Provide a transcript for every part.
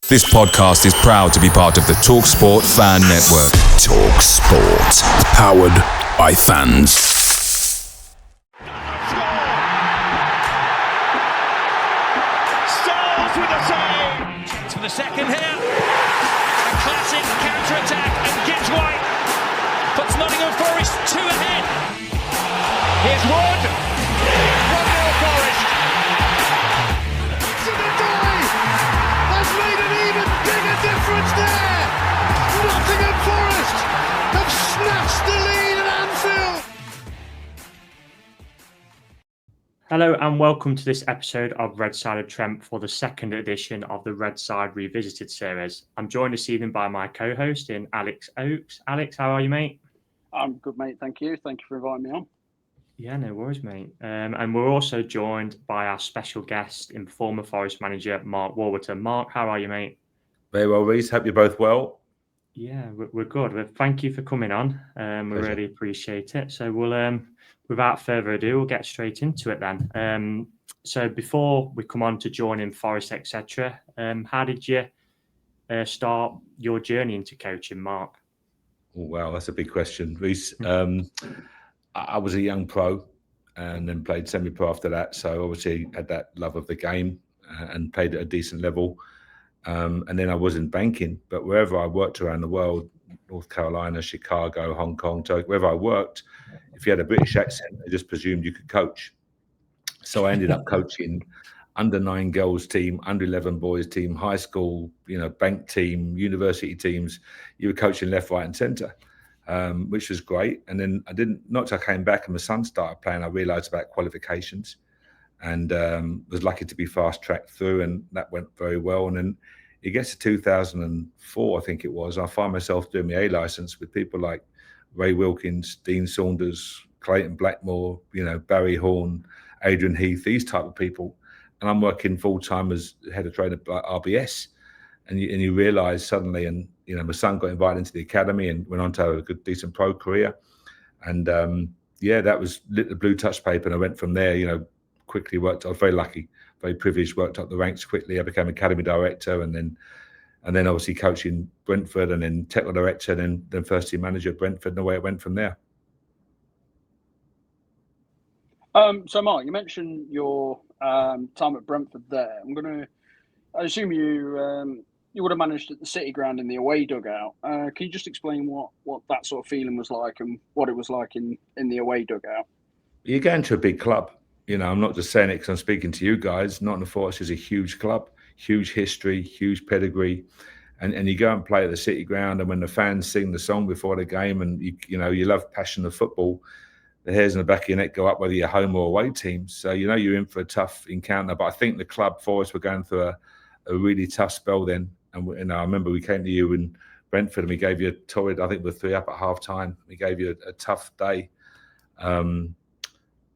This podcast is proud to be part of the TalkSPORT Fan Network. TalkSPORT. Powered by fans. Styles with a save. Trent for the second here. A classic counter-attack, and Gibbs White puts Nottingham Forest 2 ahead. Here's Wood. 1-0 Forest. Has made an even bigger difference there. Nottingham Forest have snatched the lead at Anfield. Hello and welcome to this episode of Red Side of Trent for the second edition of the Red Side Revisited series. I'm joined this evening by my co-host in Alex Oakes. Alex, how are you, mate? I'm good, mate. Thank you. Thank you for inviting me on. Yeah, no worries, mate. And we're also joined by our special guest in former Forest manager, Mark Warburton. Mark, how are you, mate? Very well, Reece. Hope you're both well. Yeah, we're good. Well, thank you for coming on. We really appreciate it. So we'll, without further ado, we'll get straight into it then. So before we come on to joining Forest, etc., how did you start your journey into coaching, Mark? Oh, wow, that's a big question, Reece. I was a young pro and then played semi-pro after that. So obviously had that love of the game and played at a decent level. And then I was in banking, but wherever I worked around the world, North Carolina, Chicago, Hong Kong, Tokyo, wherever I worked, if you had a British accent, they just presumed you could coach. So I ended up coaching under 9 girls team, under 11 boys team, high school, bank team, university teams. You were coaching left, right, and centre. Which was great. And then not till I came back and my son started playing, I realised about qualifications and was lucky to be fast-tracked through, and that went very well. And then it gets to 2004, I think it was, I find myself doing my A licence with people like Ray Wilkins, Dean Saunders, Clayton Blackmore, Barry Horn, Adrian Heath, these type of people. And I'm working full-time as head of training at RBS. And you realise suddenly, and my son got invited into the academy and went on to have a good, decent pro career. And that was lit the blue touch paper, and I went from there. Quickly worked. I was very lucky, very privileged. Worked up the ranks quickly. I became academy director, and then obviously coaching Brentford, and then technical director, and then first team manager at Brentford. And away it went from there. So, Mark, you mentioned your time at Brentford there. I assume you would have managed at the City ground in the away dugout. Can you just explain what that sort of feeling was like and what it was like in the away dugout? You're going to a big club. I'm not just saying it because I'm speaking to you guys. Nottingham Forest is a huge club, huge history, huge pedigree. And you go and play at the City ground, and when the fans sing the song before the game, and you love passion of football, the hairs in the back of your neck go up whether you're home or away team. So you're in for a tough encounter. But I think the club, Forest, were going through a really tough spell then. And I remember we came to you in Brentford and we gave you a torrid, I think we're 3 up at half time. We gave you a tough day.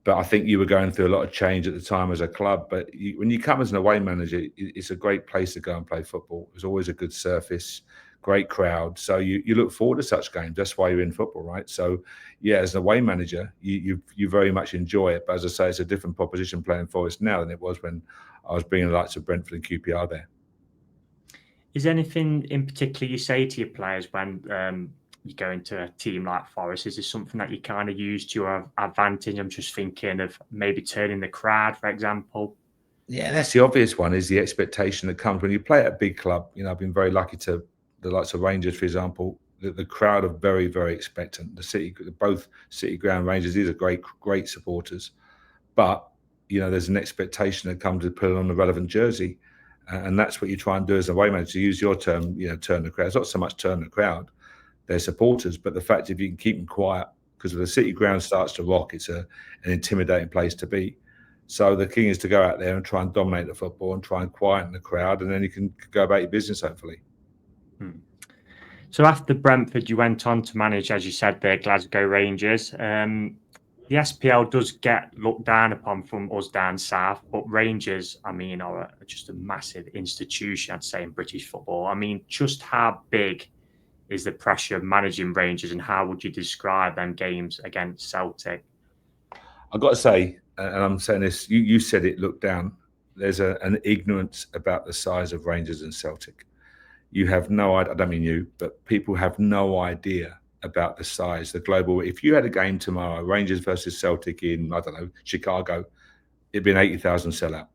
But I think you were going through a lot of change at the time as a club. But when you come as an away manager, it's a great place to go and play football. It's always a good surface, great crowd. So you look forward to such games. That's why you're in football, right? So, as an away manager, you very much enjoy it. But as I say, it's a different proposition playing Forest now than it was when I was bringing the likes of Brentford and QPR there. Is there anything in particular you say to your players when you go into a team like Forest? Is there something that you kind of use to your advantage? I'm just thinking of maybe turning the crowd, for example. Yeah, that's the obvious one, is the expectation that comes when you play at a big club. I've been very lucky to the likes of Rangers, for example. The crowd are very, very expectant. Both City Ground Rangers, these are great supporters. But, there's an expectation that comes with putting on the relevant jersey. And that's what you try and do as a away manager. Use your term, turn the crowd. It's not so much turn the crowd, they're supporters, but the fact if you can keep them quiet, because if the City ground starts to rock, it's an intimidating place to be. So the key is to go out there and try and dominate the football and try and quieten the crowd, and then you can go about your business, hopefully. So after Brentford, you went on to manage, as you said, the Glasgow Rangers. The SPL does get looked down upon from us down south, but Rangers, are just a massive institution, I'd say, in British football. Just how big is the pressure of managing Rangers, and how would you describe them games against Celtic? I've got to say, and I'm saying this, you said it, looked down. There's an ignorance about the size of Rangers and Celtic. you have no idea. I don't mean you, but people have no idea about the size, the global. If you had a game tomorrow, Rangers versus Celtic in, I don't know, Chicago, it'd be an 80,000 sellout.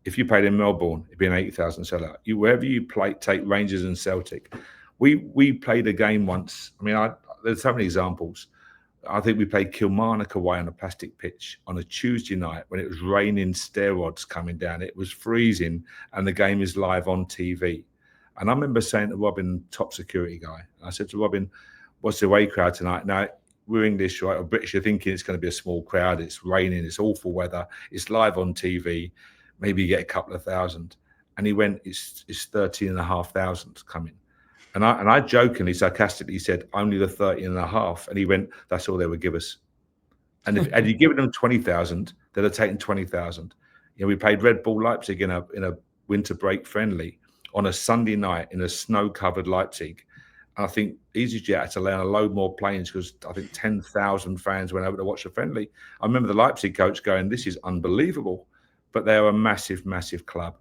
If you played in Melbourne, it'd be an 80,000 sellout. Wherever you play, take Rangers and Celtic. We played a game once. I mean, there's so many examples. I think we played Kilmarnock away on a plastic pitch on a Tuesday night when it was raining, steroids coming down. It was freezing, and the game is live on TV. And I remember saying to Robin, top security guy, I said to Robin, what's the away crowd tonight? Now, we're English, right, or British, you're thinking it's going to be a small crowd. It's raining, it's awful weather, it's live on TV. Maybe you get a couple of thousand. And he went, it's 13,500 coming. And I jokingly, sarcastically said, only the 13,500. And he went, that's all they would give us. And if had you given them 20,000, they'd have taken 20,000. You know, we played Red Bull Leipzig in a winter break friendly on a Sunday night in a snow-covered Leipzig. And I think EasyJet had to lay on a load more planes because I think 10,000 fans went over to watch the friendly. I remember the Leipzig coach going, this is unbelievable. But they're a massive, massive club.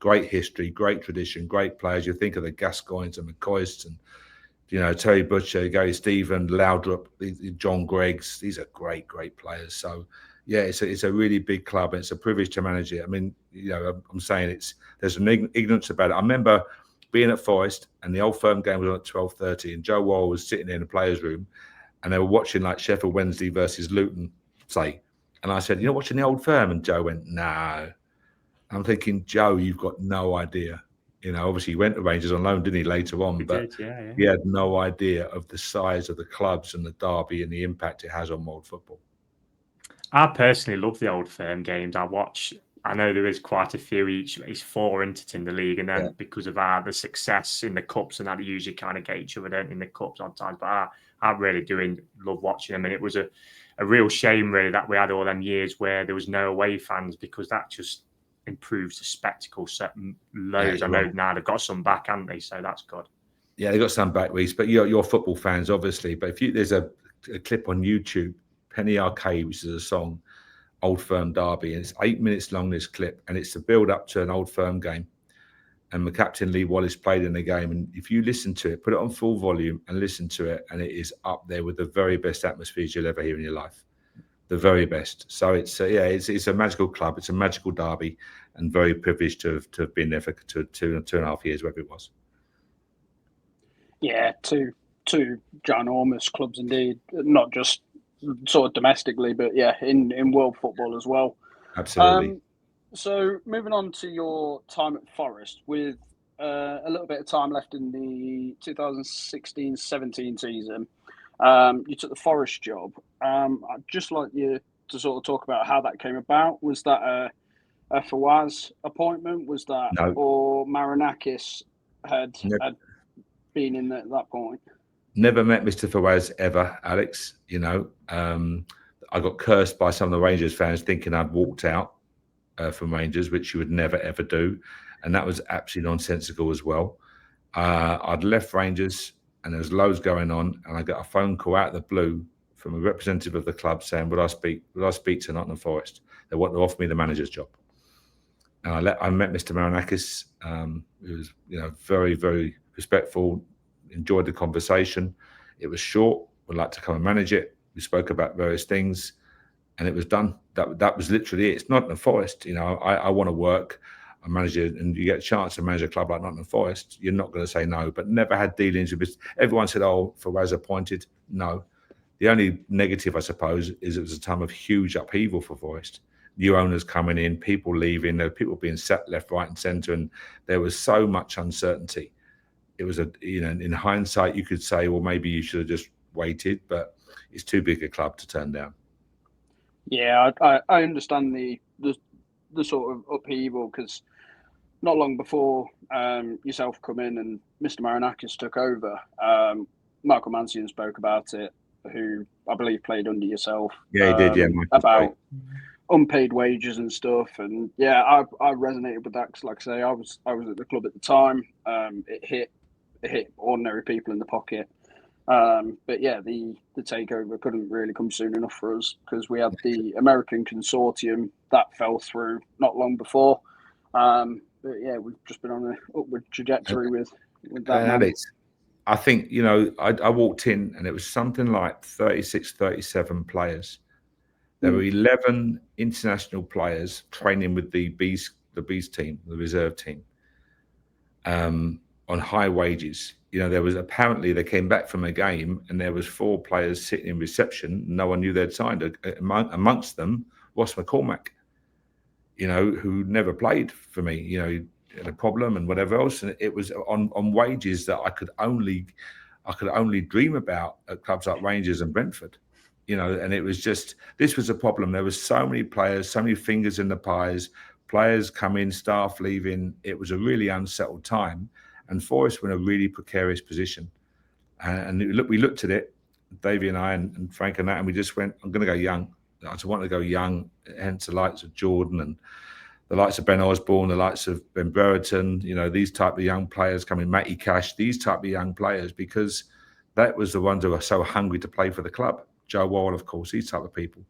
Great history, great tradition, great players. You think of the Gascoignes and McCoists and, you know, Terry Butcher, Gary Stephen, Laudrup, John Greggs. These are great, great players. So, yeah, it's a really big club and it's a privilege to manage it. I mean, you know, I'm saying there's an ignorance about it. I remember being at Forest and the Old Firm game was on at 12:30 and Joe Worrell was sitting in the players' room and they were watching like Sheffield Wednesday versus Luton, say. And I said, you're not watching the Old Firm? And Joe went, no. I'm thinking, Joe, you've got no idea. You know, obviously he went to Rangers on loan, didn't he, later on? He had no idea of the size of the clubs and the derby and the impact it has on world football. I personally love the Old Firm games. I know there is quite a few each. It's 4 entities in the league, and then because of the success in the cups, and that usually kind of get each other in the cups on times. But I really do love watching them, and it was a real shame really that we had all them years where there was no away fans because that just improves the spectacle set loads. I know now they've got some back, haven't they? So that's good. Yeah, they got some back, Reece. But you're football fans, obviously. But if there's a clip on YouTube, Penny Arcade, which is a song, Old Firm Derby, and it's 8 minutes long, this clip, and it's the build up to an Old Firm game. And the captain Lee Wallace played in the game, and if you listen to it, put it on full volume and listen to it, and it is up there with the very best atmospheres you'll ever hear in your life. The very best. So it's a magical club. It's a magical derby, and very privileged to have been there for two and a half years, whatever it was. Yeah, two ginormous clubs indeed. Not just sort of domestically, but yeah, in world football as well. Absolutely. So moving on to your time at Forest, with a little bit of time left in the 2016-17 season, you took the Forest job. I'd just like you to sort of talk about how that came about. Was that a Fawaz appointment? Was that, no, or Marinakis had been in at that point? Never met Mr. Fawaz ever, Alex. You know, I got cursed by some of the Rangers fans thinking I'd walked out from Rangers, which you would never, ever do. And that was absolutely nonsensical as well. I'd left Rangers and there was loads going on. And I got a phone call out of the blue from a representative of the club saying, would I speak to Nottingham Forest? They want to offer me the manager's job. And I met Mr. Marinakis. He was, you know, very, very respectful, enjoyed the conversation. It was short. Would like to come and manage it. We spoke about various things and it was done. That was literally it. It's Nottingham Forest. You know, I want to work. I manage it, and you get a chance to manage a club like Nottingham Forest, you're not going to say no. But never had dealings with this. Everyone said, oh, Fawaz appointed. No. The only negative, I suppose, is it was a time of huge upheaval for Forest. New owners coming in, people leaving, there were people being set left, right, and centre, and there was so much uncertainty. It was in hindsight, you could say, well, maybe you should have just waited, but it's too big a club to turn down. Yeah, I understand the sort of upheaval, because not long before yourself come in and Mr. Marinakis took over, Michael Mancian spoke about it, who I believe played under yourself. Yeah, he did, yeah. About unpaid wages and stuff. And yeah, I resonated with that because, like I say, I was at the club at the time. It hit ordinary people in the pocket. But yeah, the takeover couldn't really come soon enough for us, because we had the American consortium that fell through not long before. yeah, we've just been on an upward trajectory with that man. Alex, I think, I walked in and it was something like 36, 37 players. There were 11 international players training with the Bees team, the reserve team, on high wages. There was apparently they came back from a game and there was 4 players sitting in reception. No one knew they'd signed. Amongst them, Ross McCormack, who never played for me. He had a problem and whatever else, and it was on wages that I could only dream about at clubs like Rangers and Brentford. And it was just, this was a problem. There was so many players, so many fingers in the pies, players coming, staff leaving. It was a really unsettled time. And Forest were in a really precarious position. And we looked at it, Davey and I and Frank and that, and we just went, I'm going to go young. I just wanted to go young, hence the likes of Jordan and the likes of Ben Osborne, the likes of Ben Brereton, these type of young players coming, Matty Cash, these type of young players, because that was the ones who were so hungry to play for the club. Joe Wall, of course, these type of people.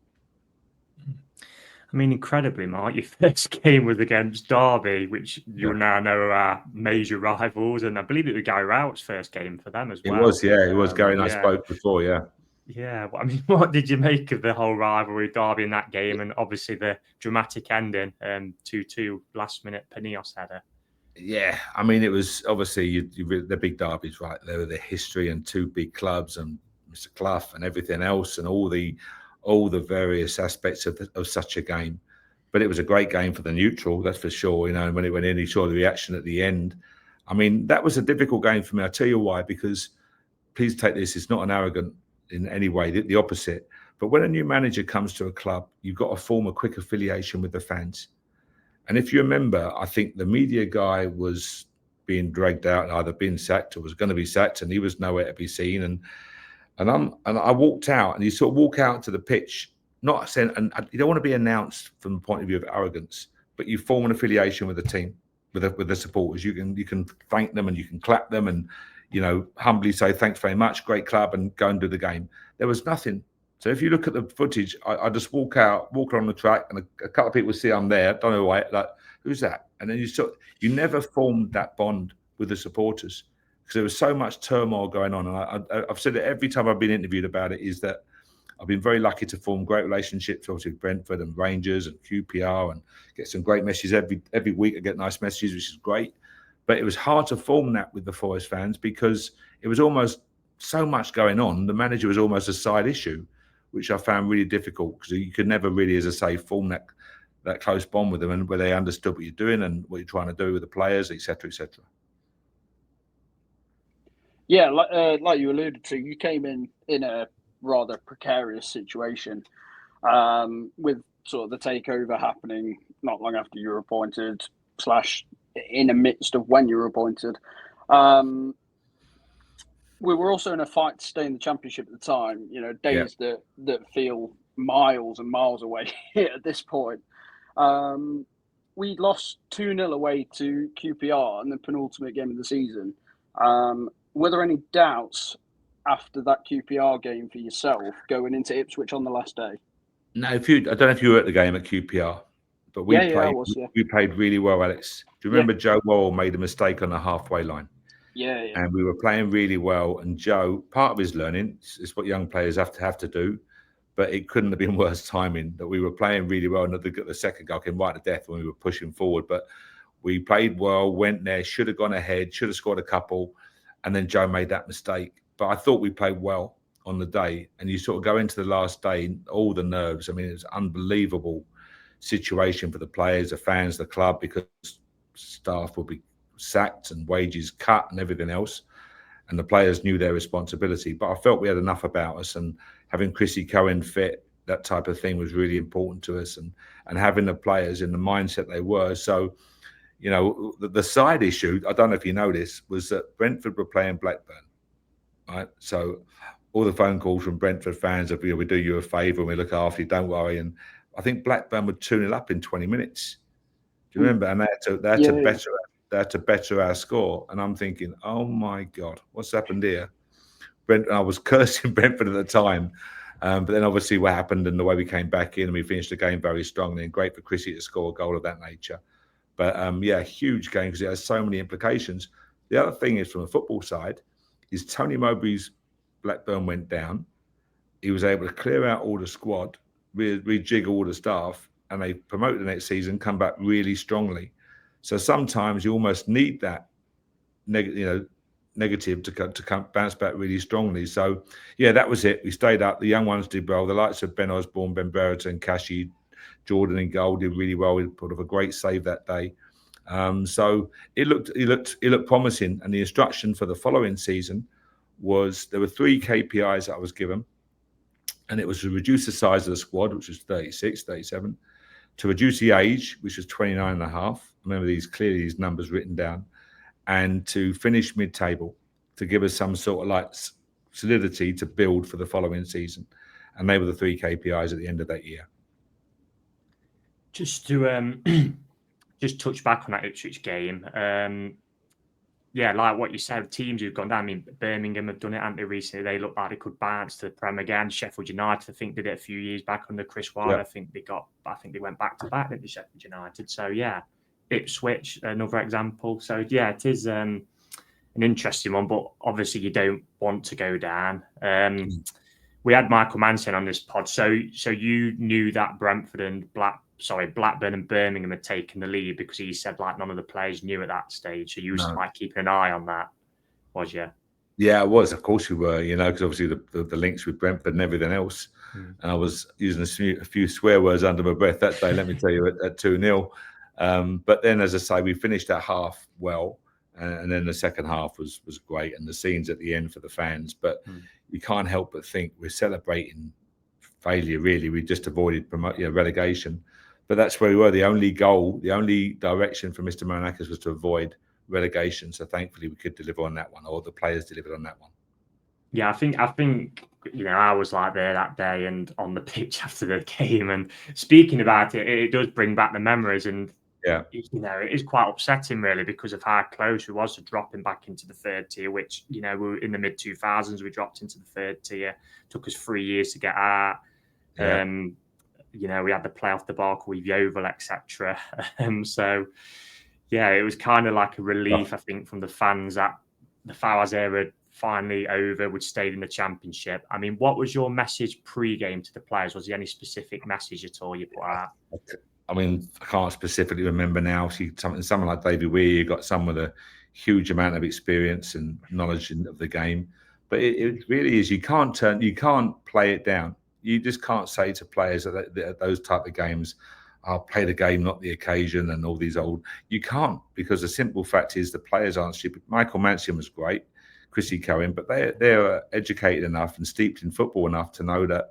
I mean, incredibly, Mark, your first game was against Derby, which you now know are our major rivals, and I believe it was Gary Rowett's first game for them as well. It was, yeah. It was Gary and I spoke before, yeah. Yeah, I mean, what did you make of the whole rivalry, Derby in that game, and obviously the dramatic ending, 2-2 last-minute Panios header? Yeah, I mean, it was obviously the big derbies, right? There were the history and 2 big clubs and Mr. Clough and everything else and all the various aspects of such a game. But it was a great game for the neutral, that's for sure. And when it went in, he saw the reaction at the end. I mean, that was a difficult game for me. I'll tell you why, because please take this, it's not an arrogant in any way, the opposite. But when a new manager comes to a club, you've got to form a quick affiliation with the fans. And if you remember, I think the media guy was being dragged out, either being sacked or was going to be sacked, and he was nowhere to be seen. And I walked out, and you sort of walk out to the pitch, not saying, and you don't want to be announced from the point of view of arrogance, but you form an affiliation with the team, with the supporters. You can thank them and you can clap them and humbly say thanks very much, great club, and go and do the game. There was nothing. So if you look at the footage, I just walk on the track, and a couple of people see I'm there. Don't know why. Like, who's that? And then you never formed that bond with the supporters, because there was so much turmoil going on. And I've said it every time I've been interviewed about it, is that I've been very lucky to form great relationships, obviously with Brentford and Rangers and QPR, and get some great messages every week. I get nice messages, which is great. But it was hard to form that with the Forest fans, because it was almost so much going on. The manager was almost a side issue, which I found really difficult, because you could never really, as I say, form that close bond with them, and where they understood what you're doing and what you're trying to do with the players, etc., etc. Yeah, like you alluded to, you came in a rather precarious situation, with sort of the takeover happening not long after you were appointed, / in the midst of when you were appointed. We were also in a fight to stay in the Championship at the time. Days that feel miles and miles away at this point. We lost 2-0 away to QPR in the penultimate game of the season. Were there any doubts after that QPR game for yourself going into Ipswich on the last day? No, I don't know if you were at the game at QPR, but we played really well, Alex. Do you remember Joe Worrell made a mistake on the halfway line? Yeah. And we were playing really well. And Joe, part of his learning is what young players have to do, but it couldn't have been worse timing that we were playing really well. And the second goal came right to death when we were pushing forward. But we played well, went there, should have gone ahead, should have scored a couple. And then Joe made that mistake. But I thought we played well on the day. And you sort of go into the last day, all the nerves. I mean, it was an unbelievable situation for the players, the fans, the club, because staff would be sacked and wages cut and everything else. And the players knew their responsibility. But I felt we had enough about us. And having Chrissy Cohen fit, that type of thing was really important to us. And having the players in the mindset they were. So, the side issue, I don't know if you know this, was that Brentford were playing Blackburn. Right, so all the phone calls from Brentford fans of, we do you a favour and we look after you, don't worry. And I think Blackburn were 2-0 up in 20 minutes. Do you remember? And they had to better our score. And I'm thinking, oh my God, what's happened here? I was cursing Brentford at the time. But then obviously what happened and the way we came back in and we finished the game very strongly, and great for Chrissy to score a goal of that nature. But yeah, huge game because it has so many implications. The other thing is, from a football side, is Tony Mowbray's Blackburn went down. He was able to clear out all the squad, rejig all the staff, and they promote the next season, come back really strongly. So sometimes you almost need that negative to come bounce back really strongly. So yeah, that was it. We stayed up. The young ones did well. The likes of Ben Osborne, Ben Brereton, Kashi, Jordan in goal did really well. We put up a great save that day. So it looked promising. And the instruction for the following season was there were 3 KPIs that I was given, and it was to reduce the size of the squad, which was 36, 37, to reduce the age, which was 29 and a half. Remember these numbers written down, and to finish mid-table, to give us some sort of like solidity to build for the following season. And they were the 3 KPIs at the end of that year. Just to just touch back on that Ipswich game, yeah, like what you said, teams who've gone down. I mean, Birmingham have done it, haven't they, recently? They look like they could bounce to the Prem again. Sheffield United, I think, did it a few years back under Chris Wilder. Yeah. I think they went back to back, didn't they, Sheffield United? So yeah, Ipswich, another example. So yeah, it is an interesting one, but obviously you don't want to go down. We had Michael Manson on this pod, so you knew that Brentford and Blackburn and Birmingham had taken the lead, because he said like none of the players knew at that stage. So you was like keeping an eye on that, was you? Yeah, I was. Of course we were, because obviously the links with Brentford and everything else. And I was using a few swear words under my breath that day, let me tell you, at 2-0. But then, as I say, we finished that half well. And then the second half was great. And the scenes at the end for the fans. But you can't help but think we're celebrating failure, really. We just avoided relegation. But that's where we were. The only goal, the only direction for Mr. Marinakis was to avoid relegation. So thankfully we could deliver on that one, or the players delivered on that one. Yeah, I think I was like there that day and on the pitch after the game. And speaking about it, it does bring back the memories. And yeah, it is quite upsetting, really, because of how close we was to dropping back into the 3rd tier, which, we were in the mid-2000s, we dropped into the 3rd tier. Took us 3 years to get out. Yeah. We had the playoff debacle with Yeovil, etc. So, yeah, it was kind of like a relief, I think, from the fans that the Fawaz era finally over, we'd stayed in the Championship. I mean, what was your message pre-game to the players? Was there any specific message at all you put out? I mean, I can't specifically remember now. Someone like David Weir, you got someone with a huge amount of experience and knowledge of the game. But it really is, you can't play it down. You just can't say to players that those type of games, I'll play the game, not the occasion, and all these old. You can't, because the simple fact is the players aren't stupid. Michael Mansion was great, Chrissy Cohen, but they're educated enough and steeped in football enough to know that,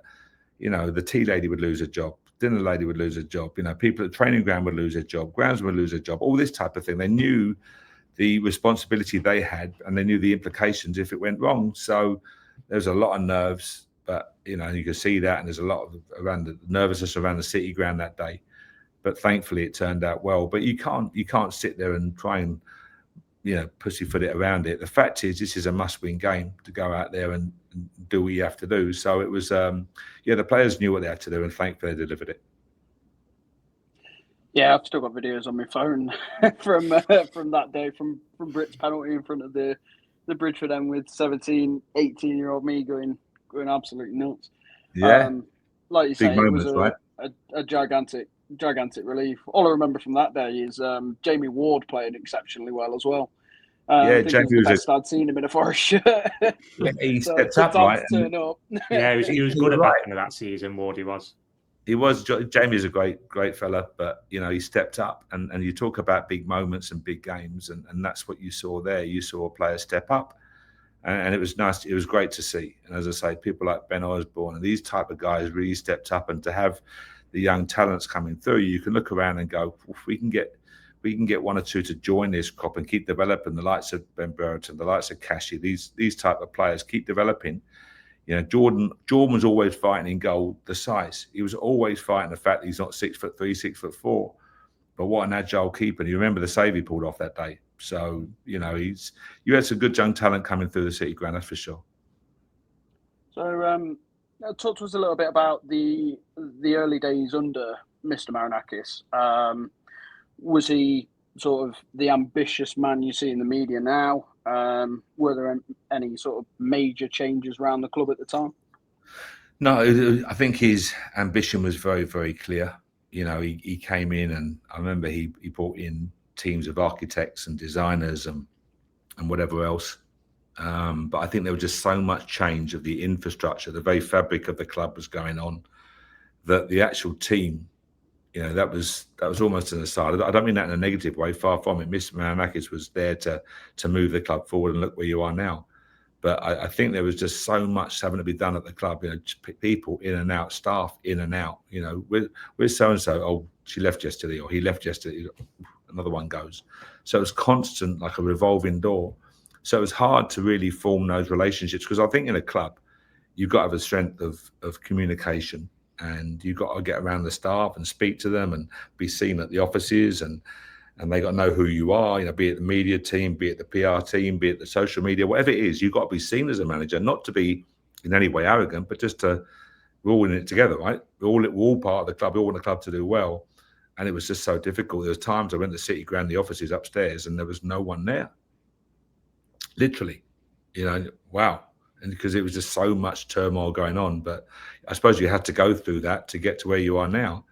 the tea lady would lose a job, dinner lady would lose a job, people at the training ground would lose a job, groundsmen would lose a job, all this type of thing. They knew the responsibility they had, and they knew the implications if it went wrong. So there's a lot of nerves. But, you can see that, and there's a lot of nervousness around the City ground that day. But thankfully it turned out well. But you can't sit there and try and, pussyfoot it around it. The fact is, this is a must-win game to go out there and do what you have to do. So it was, the players knew what they had to do, and thankfully they delivered it. Yeah, I've still got videos on my phone from that day, from Britt's penalty in front of the Bridgeford end with 17, 18-year-old me going absolutely nuts. Yeah, like you big say, moments, it was right? a gigantic relief. All I remember from that day is Jamie Ward played exceptionally well as well. Yeah, Jamie was the best I'd seen him in a Forest shirt. Yeah, he stepped up, right? Turn up. Yeah, he was good at back end of that season. Ward, he was. Jamie's a great fella, but he stepped up, and you talk about big moments and big games, and that's what you saw there. You saw a player step up. And it was nice. It was great to see. And as I say, people like Ben Osborne and these type of guys really stepped up. And to have the young talents coming through, you can look around and go, if we can get 1 or 2 to join this crop and keep developing, the likes of Ben Brereton, the likes of Kashi, these type of players keep developing. Jordan was always fighting in goal the size. He was always fighting the fact that he's not 6'3", 6'4". But what an agile keeper. And you remember the save he pulled off that day. So, you had some good young talent coming through the City ground, that's for sure. So, talk to us a little bit about the early days under Mr. Marinakis. Was he sort of the ambitious man you see in the media now? Were there any sort of major changes around the club at the time? No, I think his ambition was very, very clear. You know, he came in, and I remember he brought in teams of architects and designers and whatever else. But I think there was just so much change of the infrastructure, the very fabric of the club was going on, that the actual team, you know, that was almost an aside. I don't mean that in a negative way, far from it. Mr. Marinakis was there to move the club forward, and look where you are now. But I think there was just so much having to be done at the club. You know, people in and out, staff in and out. You know, with so and so. Oh, she left yesterday, or he left yesterday. Another one goes. So it was constant, like a revolving door. So it was hard to really form those relationships, because I think in a club, you've got to have a strength of communication, and you've got to get around the staff and speak to them and be seen at the offices, and they got to know who you are, you know, be it the media team, be it the PR team, be it the social media, whatever it is, you've got to be seen as a manager, not to be in any way arrogant, but just we're all in it together, right? We're all part of the club, we all want the club to do well. And it was just so difficult. There was times I went to City Ground, the offices upstairs, and there was no one there. Literally, you know, wow. And because it was just so much turmoil going on. But I suppose you had to go through that to get to where you are now.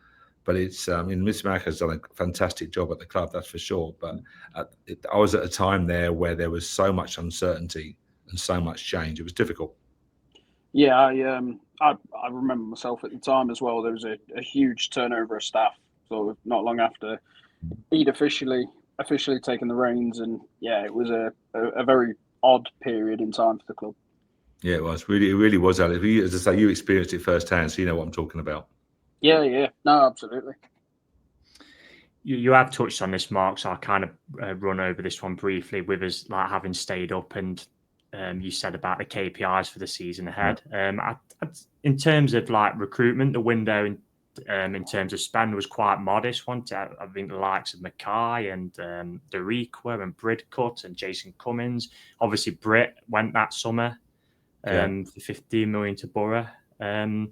But it's, Mr. Mack has done a fantastic job at the club, that's for sure. But I was at a time there where there was so much uncertainty and so much change. It was difficult. Yeah, I remember myself at the time as well. There was a huge turnover of staff, sort of not long after he'd officially taken the reins, and yeah, it was a very odd period in time for the club. Yeah, it was. It really was, Alex. As I say, you experienced it firsthand, so you know what I'm talking about. Yeah. No, absolutely. You have touched on this, Mark, so I'll kind of run over this one briefly with us, like having stayed up, and you said about the KPIs for the season ahead. In terms of like recruitment, the window in terms of spend was quite modest. I think the likes of Mackay and Deriqua and Bridcut and Jason Cummins. Obviously, Britt went that summer for 15 million to Borough. Can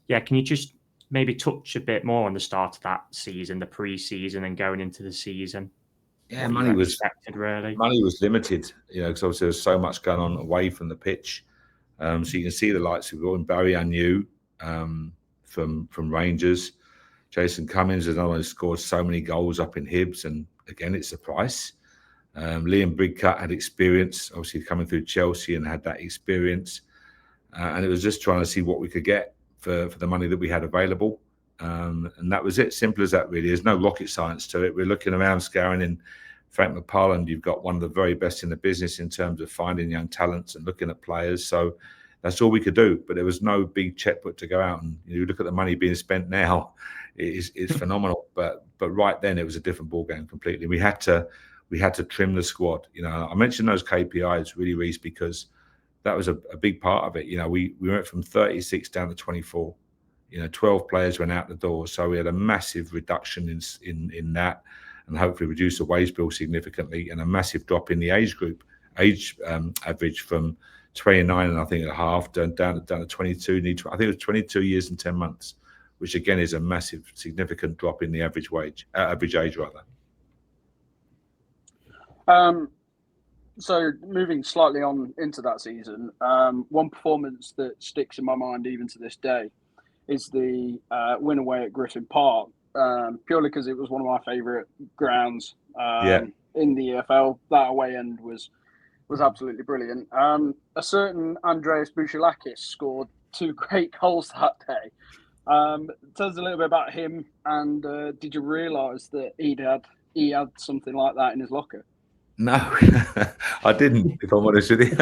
you just maybe touch a bit more on the start of that season, the pre-season and going into the season? Yeah, money was limited, you know, because obviously there was so much going on away from the pitch. So you can see the likes of Barry Anu from Rangers. Jason Cummins has almost scored so many goals up in Hibs, and again, it's a price. Liam Bridcut had experience, obviously coming through Chelsea, and had that experience. And it was just trying to see what we could get for the money that we had available. And that was it. Simple as that, really. There's no rocket science to it. We're looking around, scouring in Frank McParland. You've got one of the very best in the business in terms of finding young talents and looking at players. So that's all we could do. But there was no big checkbook to go out. And you look at the money being spent now, it's phenomenal. But right then, it was a different ballgame completely. We had to trim the squad. You know, I mentioned those KPIs really, Reece, because that was a big part of it. You know, we went from 36 down to 24. You know, 12 players went out the door. So we had a massive reduction in that, and hopefully reduce the wage bill significantly, and a massive drop in the age average from 29 and I think a half down to 22. I think it was 22 years and 10 months, which again is a massive, significant drop in the average age rather. So moving slightly on into that season, one performance that sticks in my mind even to this day is the win away at Griffin Park, purely because it was one of my favourite grounds in the EFL. That away end was absolutely brilliant. A certain Andreas Bouchalakis scored 2 great goals that day. Tell us a little bit about him, and did you realise that he had something like that in his locker? No, I didn't, if I'm honest with you.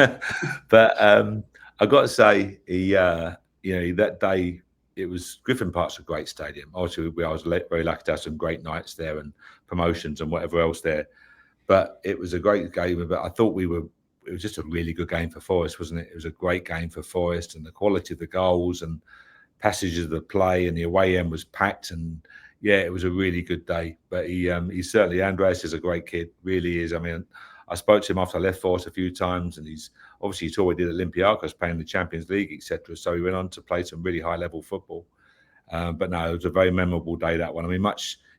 But I got to say, that day, it was Griffin Park's a great stadium. Obviously, I was very lucky to have some great nights there and promotions and whatever else there. But it was a great game. But I thought it was just a really good game for Forest, wasn't it? It was a great game for Forest, and the quality of the goals and passages of the play, and the away end was packed, and yeah, it was a really good day. But he certainly, Andreas is a great kid, really is. I mean, I spoke to him after I left Forest a few times, and he's obviously saw what he did at Olympiacos, playing the Champions League, etc. So he went on to play some really high level football. But no, it was a very memorable day, that one. I mean,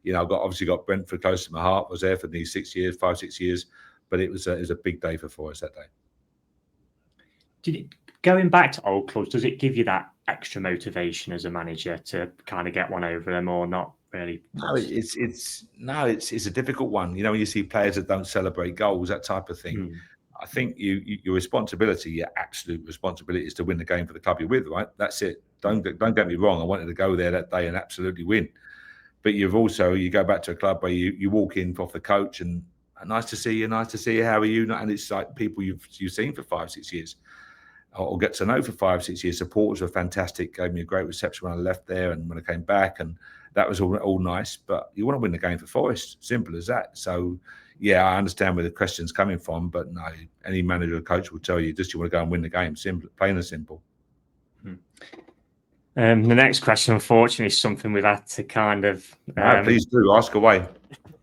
I've obviously got Brentford close to my heart. I was there for these 6 years, 5-6 years, but it was a big day for Forest that day. Going back to old clubs, does it give you that extra motivation as a manager to kind of get one over them, or not really? No, it's a difficult one. When you see players that don't celebrate goals, that type of thing. I think your responsibility, your absolute responsibility, is to win the game for the club you're with. Right, that's it. Don't get me wrong. I wanted to go there that day and absolutely win. But you go back to a club where you walk in off the coach and nice to see you, how are you? And it's like people you've seen for 5-6 years, or get to know for 5-6 years. Supporters were fantastic, gave me a great reception when I left there and when I came back, and that was all nice. But you want to win the game for Forest, simple as that. So yeah, I understand where the question's coming from, but no, any manager or coach will tell you just you want to go and win the game, simple, plain and simple. The next question, unfortunately, is something we've had to kind of. Please do ask away.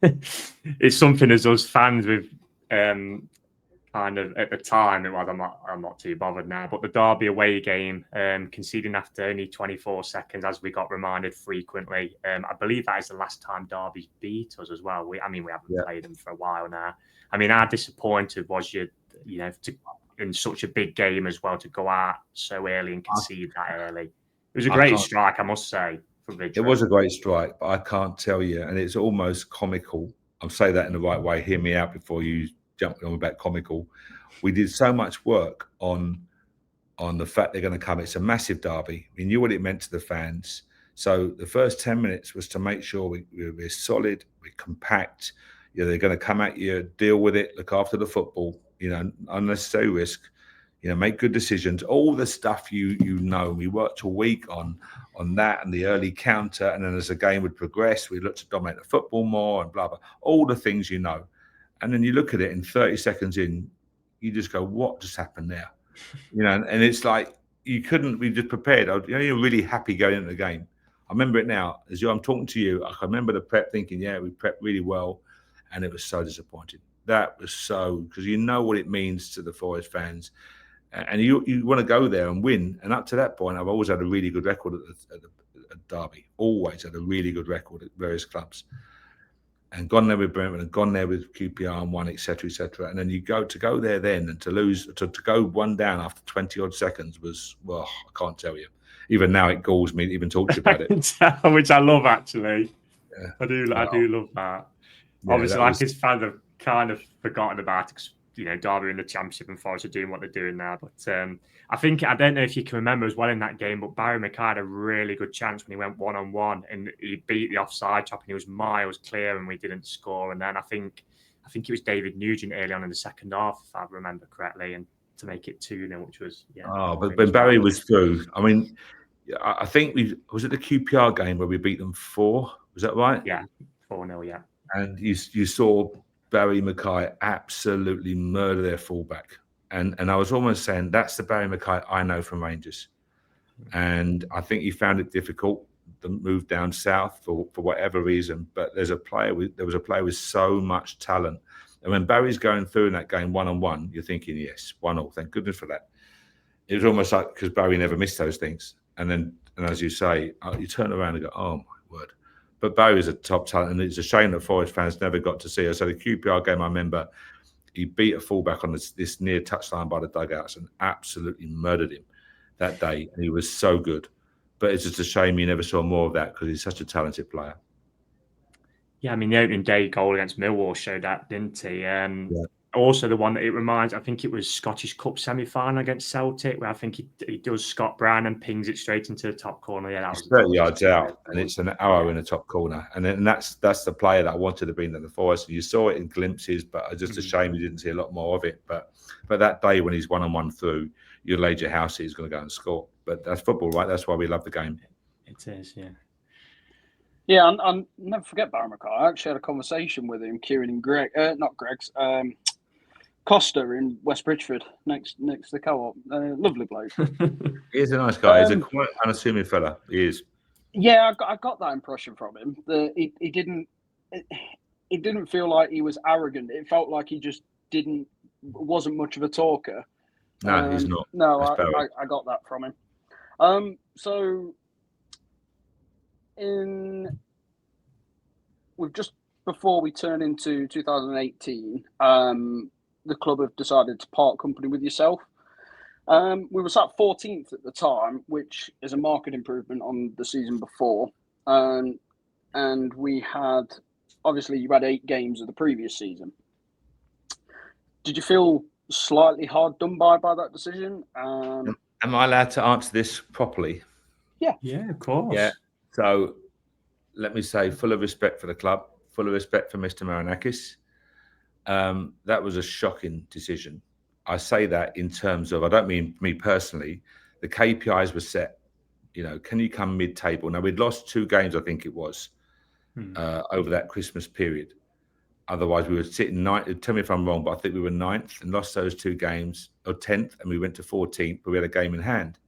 It's something as us fans with kind of at the time. Well, I'm not too bothered now. But the Derby away game, conceding after only 24 seconds, as we got reminded frequently. I believe that is the last time Derby beat us as well. We haven't played them for a while now. I mean, how disappointed was you? In such a big game as well, to go out so early and concede that early. It was a great strike, I must say. It was a great strike, but I can't tell you, and it's almost comical. I'll say that in the right way. Hear me out before you jump on about comical. We did so much work on the fact they're going to come. It's a massive derby. We knew what it meant to the fans. So the first 10 minutes was to make sure we're solid, we're compact. They're going to come at you, deal with it, look after the football. Unnecessary risk. Make good decisions. All the stuff we worked a week on that and the early counter, and then as the game would progress, we looked to dominate the football more and blah blah. All the things and then you look at it in 30 seconds in, you just go, "What just happened there?" And it's like you couldn't. We just prepared. You're really happy going into the game. I remember it now as I'm talking to you. I can remember the prep, thinking, "Yeah, we prepped really well," and it was so disappointing. That was because you know what it means to the Forest fans. And you want to go there and win. And up to that point, I've always had a really good record at Derby. Always had a really good record at various clubs. And gone there with Brentford and gone there with QPR and won, etc., etc. And then you go there then and to lose, to go one down after 20-odd seconds was, well, I can't tell you. Even now it galls me to even talk to you about it. Which I love, actually. Yeah. I do love that. Yeah, obviously, his fans have kind of forgotten about it. Derby in the Championship and Forest are doing what they're doing now. But I don't know if you can remember as well in that game, but Barry McKay had a really good chance when he went one-on-one and he beat the offside trap and he was miles clear and we didn't score. And then I think it was David Nugent early on in the second half, if I remember correctly, and to make it 2-0, which was but when Barry was through, I mean, I think was it the QPR game where we beat them 4? Was that right? Yeah, 4-0. Yeah. And you saw Barry McKay absolutely murder their fullback. And I was almost saying, that's the Barry McKay I know from Rangers. And I think he found it difficult to move down south for whatever reason. But there was a player with so much talent. And when Barry's going through in that game one-on-one, you're thinking, yes, 1-0, thank goodness for that. It was almost like, because Barry never missed those things. And as you say, you turn around and go, oh my word. But Barry was a top talent, and it's a shame that Forest fans never got to see her. So the QPR game, I remember, he beat a fullback on this near touchline by the dugouts and absolutely murdered him that day. And he was so good. But it's just a shame you never saw more of that because he's such a talented player. Yeah, I mean, the opening day goal against Millwall showed that, didn't he? Also, the one that it reminds, I think it was Scottish Cup semi-final against Celtic, where I think he does Scott Brown and pings it straight into the top corner. Yeah, that was 30 yards out, and it's an arrow in the top corner. And that's the player that I wanted to bring to the Forest. You saw it in glimpses, but it's just a shame you didn't see a lot more of it. But that day when he's one-on-one through, you laid your house he's going to go and score. But that's football, right? That's why we love the game. It is, yeah. Yeah, I'll never forget Barry McKay. I actually had a conversation with him, Kieran and Costa in West Bridgeford, next to the co-op. Lovely bloke. He's a nice guy. He's a quite unassuming fella. He is. Yeah, I got that impression from him. He didn't feel like he was arrogant. It felt like he just wasn't much of a talker. No, he's not. No, I got that from him. So we we've just before we turn into 2018, the club have decided to part company with yourself. We were sat 14th at the time, which is a marked improvement on the season before. And we had, obviously, you had 8 games of the previous season. Did you feel slightly hard done by that decision? Am I allowed to answer this properly? Yeah, of course. Yeah. So let me say, full of respect for the club, full of respect for Mr. Marinakis. That was a shocking decision. I say that in terms of, I don't mean me personally, the KPIs were set. Can you come mid-table? Now, we'd lost 2 games, I think it was, over that Christmas period. Otherwise, we were sitting 9th. Tell me if I'm wrong, but I think we were 9th and lost those 2 games, or 10th, and we went to 14th, but we had a game in hand.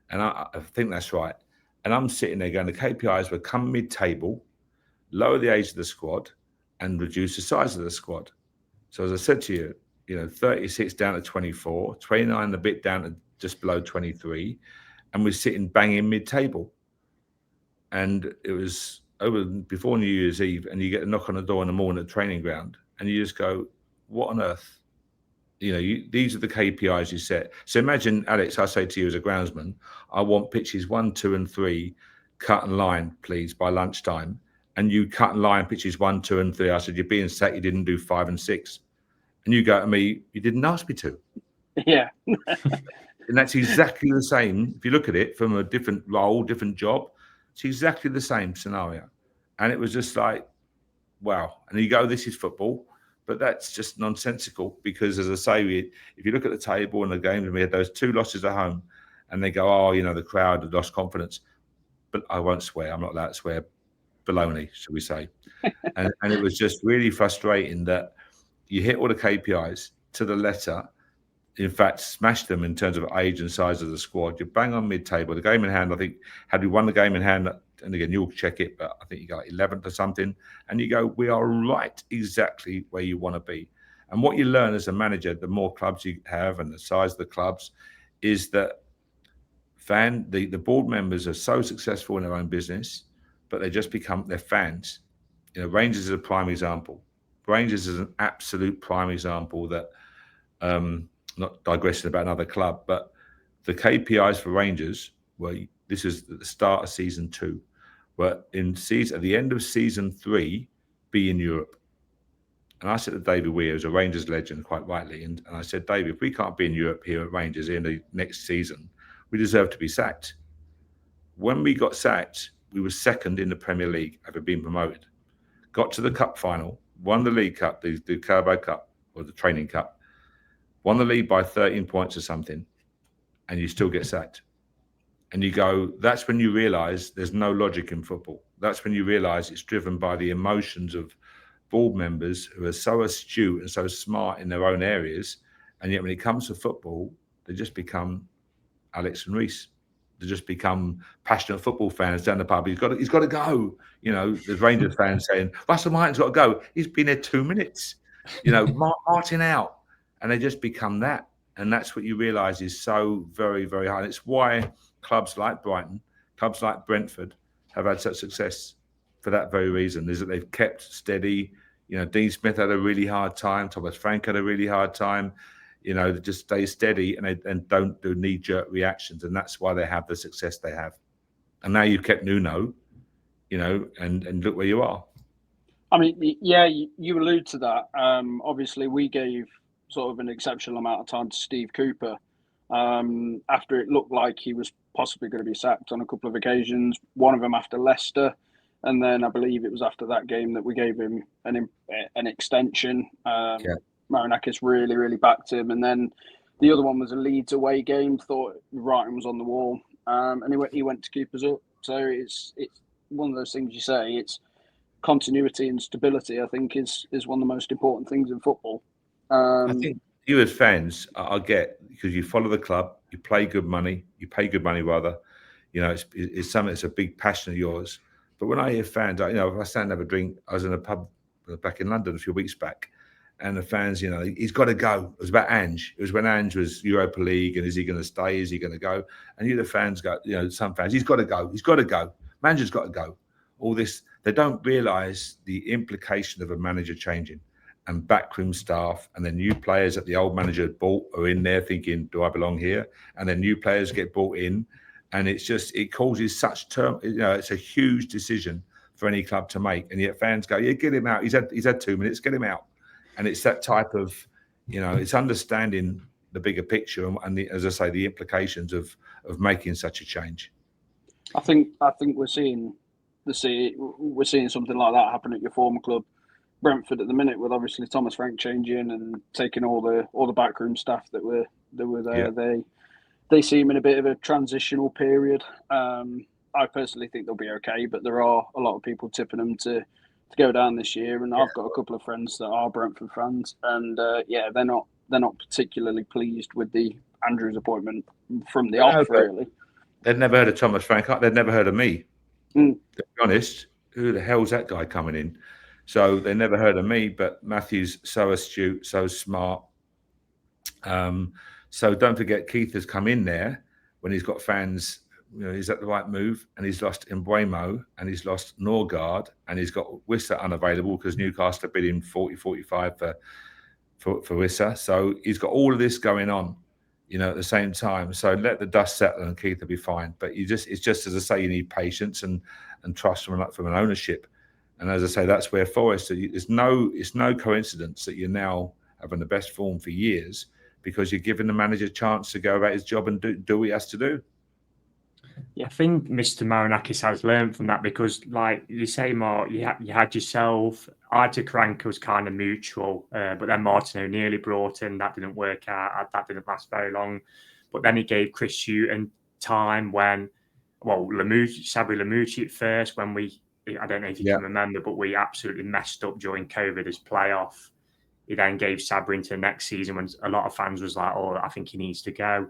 And I think that's right. And I'm sitting there going, the KPIs were come mid-table, lower the age of the squad, and reduce the size of the squad. So as I said to you, 36 down to 24, 29 a bit down to just below 23, and we're sitting banging mid-table. And it was over before New Year's Eve, and you get a knock on the door in the morning at the training ground, and you just go, what on earth? These are the KPIs you set. So imagine, Alex, I say to you as a groundsman, I want pitches 1, 2, and 3 cut and line, please, by lunchtime. And you cut and line pitches 1, 2, and 3. I said, you're being set, you didn't do 5 and 6. And you go to me, you didn't ask me to. Yeah. And that's exactly the same. If you look at it from a different role, different job, it's exactly the same scenario. And it was just like, wow. And you go, this is football. But that's just nonsensical because, as I say, if you look at the table and the games, and we had those 2 losses at home, and they go, oh, the crowd had lost confidence. But I won't swear. I'm not allowed to swear. Baloney, shall we say. And it was just really frustrating that you hit all the KPIs to the letter. In fact, smashed them in terms of age and size of the squad. You bang on mid-table. The game in hand, I think, had we won the game in hand, and again, you'll check it, but I think you got 11th or something, and you go, we are right exactly where you want to be. And what you learn as a manager, the more clubs you have and the size of the clubs, is that the board members are so successful in their own business, but they just become their fans. Rangers is a prime example. Rangers is an absolute prime example that, not digressing about another club, but the KPIs for Rangers were, this is at the start of season 2, were at the end of season 3, be in Europe. And I said to David Weir, who's a Rangers legend, quite rightly, and I said, David, if we can't be in Europe here at Rangers in the next season, we deserve to be sacked. When we got sacked, we were 2nd in the Premier League, having been promoted. Got to the cup final, won the League Cup, the Carabao Cup, or the Training Cup, won the league by 13 points or something, and you still get sacked. And you go, that's when you realise there's no logic in football. That's when you realise it's driven by the emotions of board members who are so astute and so smart in their own areas, and yet when it comes to football, they just become Alex and Reese. They just become passionate football fans down the pub. He's got to go. There's Rangers fans saying, Russell Martin's got to go. He's been there 2 minutes. Martin out. And they just become that. And that's what you realise is so very, very hard. It's why clubs like Brighton, clubs like Brentford have had such success for that very reason, is that they've kept steady. Dean Smith had a really hard time. Thomas Frank had a really hard time. They just stay steady and don't do knee-jerk reactions. And that's why they have the success they have. And now you've kept Nuno, and look where you are. I mean, yeah, you allude to that. Obviously, we gave sort of an exceptional amount of time to Steve Cooper after it looked like he was possibly going to be sacked on a couple of occasions, one of them after Leicester. And then I believe it was after that game that we gave him an extension. Marinakis really, really backed him. And then the other one was a Leeds away game, thought the writing was on the wall. And he went to keep us up. So it's one of those things you say, it's continuity and stability, I think, is one of the most important things in football. I think you as fans, I get, because you follow the club, you pay good money rather. It's something that's a big passion of yours. But when I hear fans, if I stand and have a drink, I was in a pub back in London a few weeks back, and the fans, he's got to go. It was about Ange. It was when Ange was Europa League, and is he going to stay? Is he going to go? And the fans go, some fans, he's got to go. He's got to go. Manager's got to go. all this. They don't realise the implication of a manager changing and backroom staff, and then new players that the old manager had bought are in there thinking, do I belong here? And then new players get brought in, and it causes such it's a huge decision for any club to make, and yet fans go, yeah, get him out. He's had 2 minutes, get him out. And it's that type of, it's understanding the bigger picture and as I say, the implications of making such a change. I think we're seeing something like that happen at your former club, Brentford, at the minute, with obviously Thomas Frank changing and taking all the backroom staff that were there. Yeah. They seem in a bit of a transitional period. I personally think they'll be okay, but there are a lot of people tipping them to go down this year, and I've got a couple of friends that are Brentford fans, and they're not particularly pleased with the Andrews appointment from the off. Really, they'd never heard of Thomas Frank. They'd never heard of me. To be honest, who the hell's that guy coming in? So they never heard of me. But Matthew's so astute, so smart. So don't forget, Keith has come in there when he's got fans. He's at the right move, and he's lost Mbeumo, and he's lost Norgard, and he's got Wissa unavailable because Newcastle bid him 40-45 for Wissa. So he's got all of this going on, at the same time. So let the dust settle, and Keith will be fine. But it's just as I say, you need patience and trust from an ownership. And as I say, that's where Forest. It's no coincidence that you're now having the best form for years, because you're giving the manager a chance to go about his job and do what he has to do. Yeah, I think Mr. Marinakis has learned from that, because, like you say, Mark, you had yourself. Isaac Ranka was kind of mutual, but then Martin O'Neill brought in. That didn't work out. That didn't last very long. But then he gave Chris Hughton time when, Sabri Lamouchi at first, when I don't know if you can remember, but we absolutely messed up during COVID as playoff. He then gave Sabri into the next season when a lot of fans was like, oh, I think he needs to go.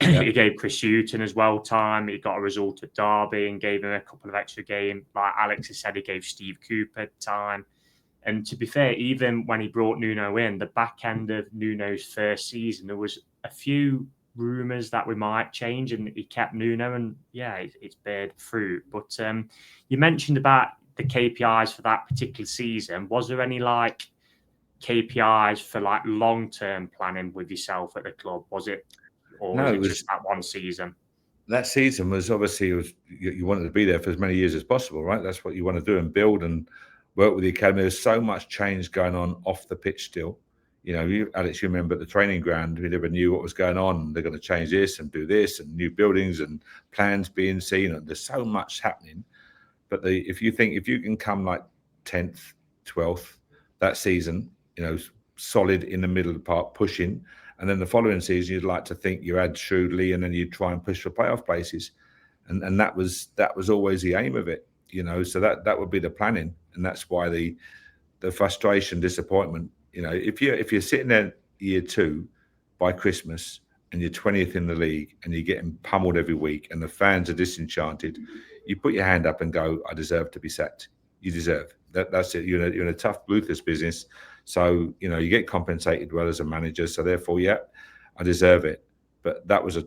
Yeah. He gave Chris Hughton as well time. He got a result at Derby and gave him a couple of extra games. Like Alex has said, he gave Steve Cooper time. And to be fair, even when he brought Nuno in, the back end of Nuno's first season, there was a few rumours that we might change, and he kept Nuno, and it's bared fruit. But you mentioned about the KPIs for that particular season. Was there any KPIs for long-term planning with yourself at the club? Was it? Or no, it was just that one season. That season was obviously you wanted to be there for as many years as possible, right? That's what you want to do, and build and work with the academy. There's so much change going on off the pitch still. Alex, you remember at the training ground, we never knew what was going on. They're going to change this and do this, and new buildings and plans being seen, and there's so much happening. But if you can come 10th, 12th that season, solid in the middle of the park, pushing. And then the following season, you'd like to think you add shrewdly, and then you try and push for playoff places, and that was always the aim of it, So that would be the planning, and that's why the frustration, disappointment. If you're sitting there year 2 by Christmas and you're 20th in the league and you're getting pummeled every week and the fans are disenchanted, you put your hand up and go, I deserve to be sacked. You deserve that. That's it. You're in a tough, ruthless business. So, you get compensated well as a manager. So therefore, I deserve it. But that was a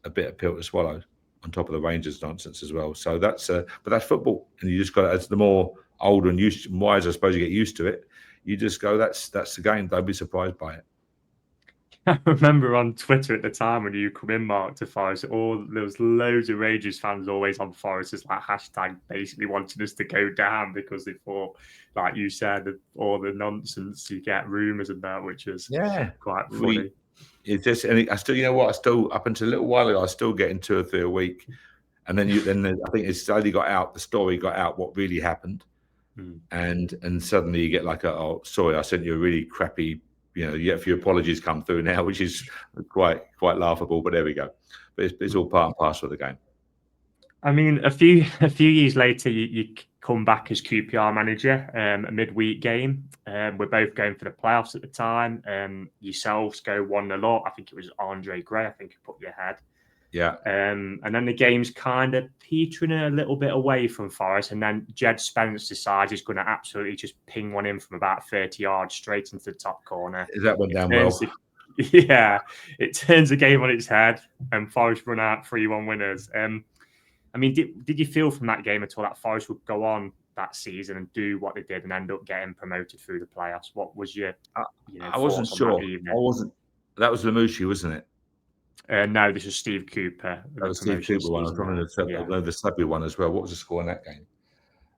bit of pill to swallow on top of the Rangers nonsense as well. So but that's football. And you just got to, as the more older and wise, I suppose, you get used to it, you just go, that's the game. Don't be surprised by it. I remember on Twitter at the time when you come in, Mark, to Forest, there was loads of Rangers fans always on Forest as hashtag basically wanting us to go down, because they thought, like you said, all the nonsense, you get rumours and that, which is quite funny. It's just, and I still, up until a little while ago, I was still getting 2 or 3 a week. And then I think it slowly got out, the story got out what really happened. And suddenly you get oh, sorry, I sent you a really crappy, yet a few apologies come through now, which is quite laughable, but there we go. But it's all part and parcel of the game. I mean, a few years later, you come back as QPR manager, a midweek game. We're both going for the playoffs at the time. Yourselves go 1-0 up. I think it was Andre Gray, I think, who put your head. Yeah. And then the game's kind of petering a little bit away from Forest, and then Jed Spence decides he's going to absolutely just ping one in from about 30 yards straight into the top corner. That went down well. It turns the game on its head, and Forest run out 3-1 winners. I mean, did you feel from that game at all that Forest would go on that season and do what they did and end up getting promoted through the playoffs? What was your, I wasn't sure. I wasn't. That was Lamouchi, wasn't it? No, this was Steve Cooper. That was Steve Cooper one. I was running the Sudbury one as well. What was the score in that game?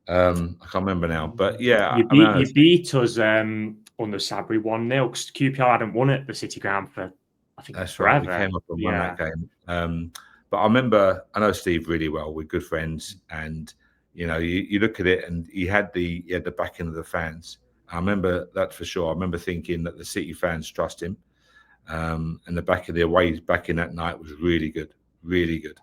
I can't remember now. But yeah, you beat us on the Sudbury 1-0 because QPR hadn't won at the City Ground for, I think, that's forever. Right. We came up and won that game. But I remember, I know Steve really well. We're good friends, and you look at it, and he had the backing of the fans. I remember that for sure. I remember thinking that the City fans trust him. And the back of the away back in that night was really good, really good.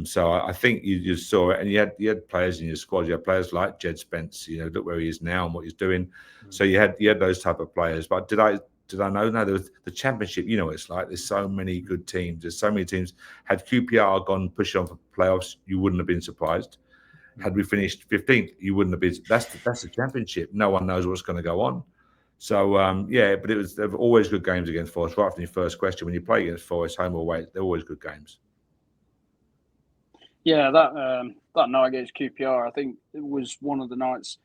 So I think you just saw it, and you had players in your squad. You had players like Jed Spence. Look where he is now and what he's doing. So you had those type of players. But did I know? No, there was the Championship. It's like there's so many good teams. There's so many teams. Had QPR gone push on for playoffs, you wouldn't have been surprised. Had we finished 15th, you wouldn't have been. That's the Championship. No one knows what's going to go on. So, but there were always good games against Forest. Right from your first question, when you play against Forest, home or away, they're always good games. Yeah, that night against QPR, I think it was one of the nights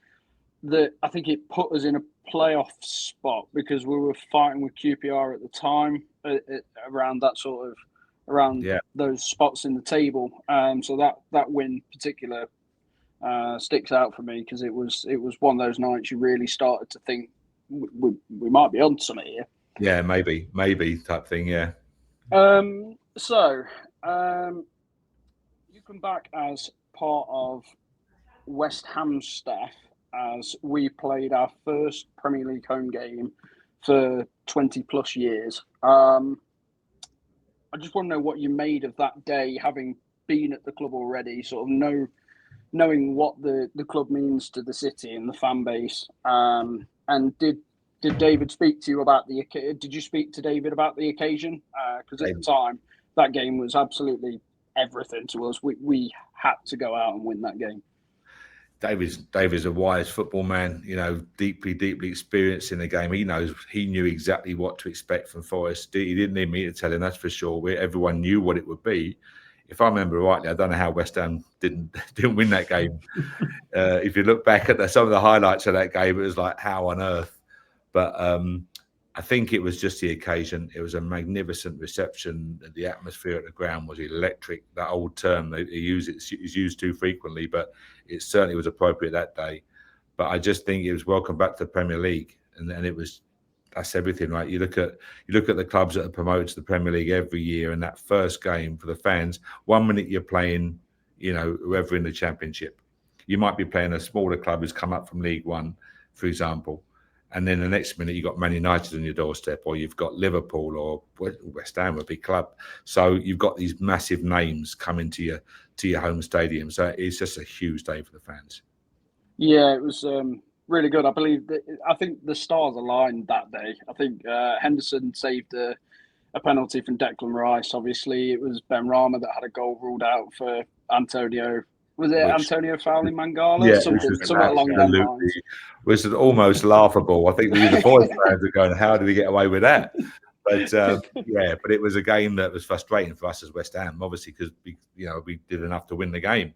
that I think it put us in a playoff spot because we were fighting with QPR at the time around that sort of those spots in the table. So that win particular sticks out for me because it was one of those nights you really started to think we might be on something here. Yeah, maybe type thing. Yeah. So you come back as part of West Ham staff as we played our first Premier League home game for 20 plus years. I just want to know what you made of that day, having been at the club already, sort of knowing what the club means to the city and the fan base. And did David speak to you about did you speak to David about the occasion? Because at the time, that game was absolutely everything to us. We had to go out and win that game. David's a wise football man, deeply experienced in the game. He knew exactly what to expect from Forest. He didn't need me to tell him, that's for sure. Everyone knew what it would be. If I remember rightly, I don't know how West Ham didn't win that game. If you look back at some of the highlights of that game, it was like, how on earth? But I think it was just the occasion. It was a magnificent reception. The atmosphere at the ground was electric. That old term it's used too frequently, but it certainly was appropriate that day. But I just think it was welcome back to the Premier League, and that's everything, right? You look at the clubs that are promoted to the Premier League every year, and that first game for the fans. 1 minute you're playing, whoever in the Championship. You might be playing a smaller club who's come up from League One, for example. And then the next minute, you've got Man United on your doorstep, or you've got Liverpool or West Ham, a big club. So you've got these massive names coming to your home stadium. So it's just a huge day for the fans. Yeah, it was really good. I think the stars aligned that day. I think Henderson saved a penalty from Declan Rice. Obviously, it was Ben Rama that had a goal ruled out for Antonio. Was it Antonio fouling Mangala? Yeah, something along those lines. Which is almost laughable. I think the Forest fans are going, how do we get away with that? But but it was a game that was frustrating for us as West Ham, obviously, because we did enough to win the game.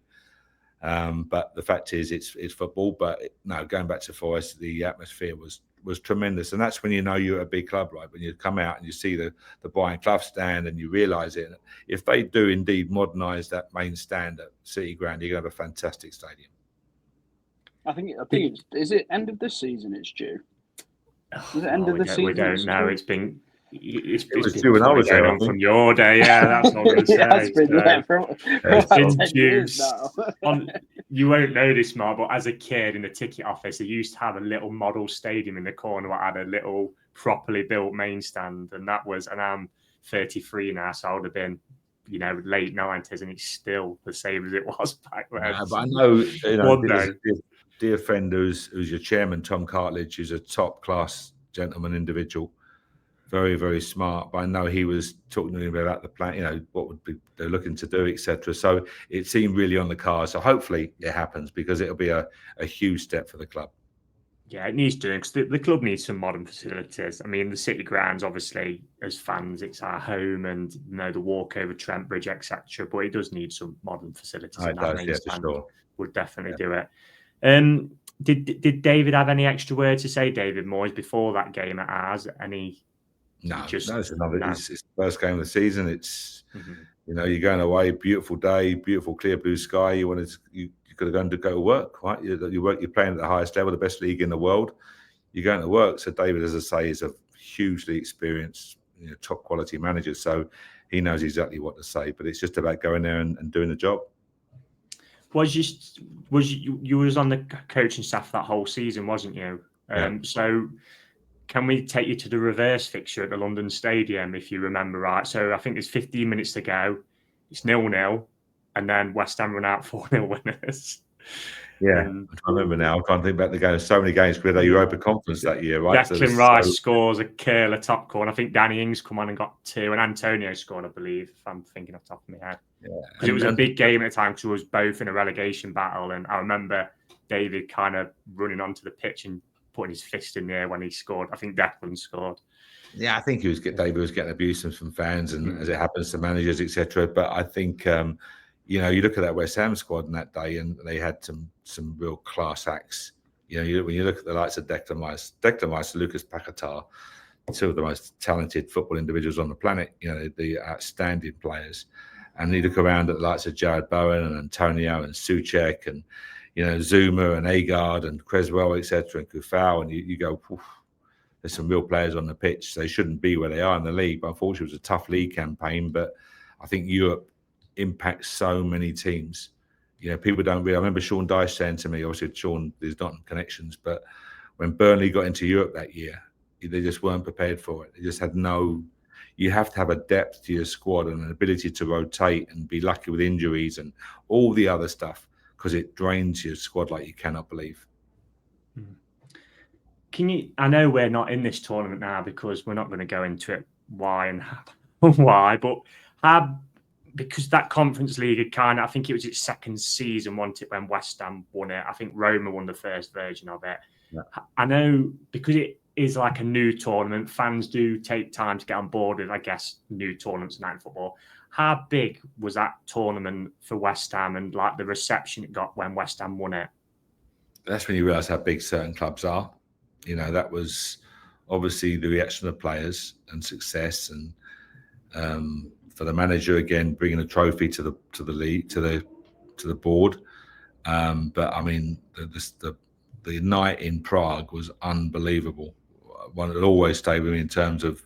But the fact is, it's football. But going back to Forest, the atmosphere was tremendous, and that's when you're a big club, right? When you come out and you see the Brian Clough stand and you realise it. If they do indeed modernise that main stand at City Ground, you're going to have a fantastic stadium. I think is it end of this season? It's due. Is it end of the season? We don't know. It was due when I was there from your day. Yeah, that's all I'm going to say. It's been there for years now. You won't know this, Mark, but as a kid in the ticket office, they used to have a little model stadium in the corner that had a little properly built main stand, and I'm 33 now, so I would have been, late 90s, and it's still the same as it was back then. But I know, dear friend who's your chairman, Tom Cartledge, who's a top class gentleman individual. Very, very smart. But I know he was talking to me about the plan, what they're looking to do, etc. So it seemed really on the cards. So hopefully it happens, because it'll be a huge step for the club. Yeah, it needs doing because the club needs some modern facilities. I mean, the City grounds, obviously, as fans, it's our home, and the walk over Trent Bridge, etc. But it does need some modern facilities, and It that does, main yeah, for stand sure. would definitely do it. Did David have any extra word to say, David Moyes, before that game at ours? No, Just no, it's another. no. It's the first game of the season. It's Mhm. you're going away, beautiful day, beautiful clear blue sky. You could have gone to go to work, right? You're playing at the highest level, the best league in the world. You're going to work. So David, as I say, is a hugely experienced, top quality manager. So he knows exactly what to say. But it's just about going there and doing the job. You was on the coaching staff that whole season, wasn't you? Yeah. So can we take you to the reverse fixture at the London Stadium, if you remember right? So I think there's 15 minutes to go. It's 0-0, and then West Ham run out 4-0 winners. Yeah, I remember now. I can't think about the game. So many games. We had a Europa Conference that year, right? Declan Rice scores a curler top corner. I think Danny Ings come on and got 2, and Antonio scored, I believe, if I'm thinking off the top of my head. Because it was a big game at the time, because we was both in a relegation battle, and I remember David kind of running onto the pitch and putting his fist in the air when he scored. I think Declan scored. Yeah, I think David was getting abuse from fans, and as it happens to managers, etc. But I think you look at that West Ham squad on that day, and they had some real class acts. When you look at the likes of Declan Rice, Lucas Paquetá, 2 of the most talented football individuals on the planet. The outstanding players, and you look around at the likes of Jared Bowen and Antonio and Souček and Zuma and Agard and Creswell, etc. and Kufau, and you go, there's some real players on the pitch. They shouldn't be where they are in the league. But unfortunately, it was a tough league campaign. But I think Europe impacts so many teams. People don't really. I remember Sean Dyche saying to me, obviously Sean, there's not connections, but when Burnley got into Europe that year, they just weren't prepared for it. They just had no. You have to have a depth to your squad and an ability to rotate and be lucky with injuries and all the other stuff, because it drains your squad like you cannot believe. I know we're not in this tournament now because we're not going to go into it why and why, but because that Conference League had I think it was its second season, wasn't it, when West Ham won it? I think Roma won the first version of it. Yeah. I know because it is like a new tournament, fans do take time to get on board with, I guess, new tournaments and night football. How big was that tournament for West Ham and like the reception it got when West Ham won it? That's when you realise how big certain clubs are. That was obviously the reaction of players and success, and for the manager again bringing a trophy to the league, to the board. But I mean, the night in Prague was unbelievable. One that always stayed with me in terms of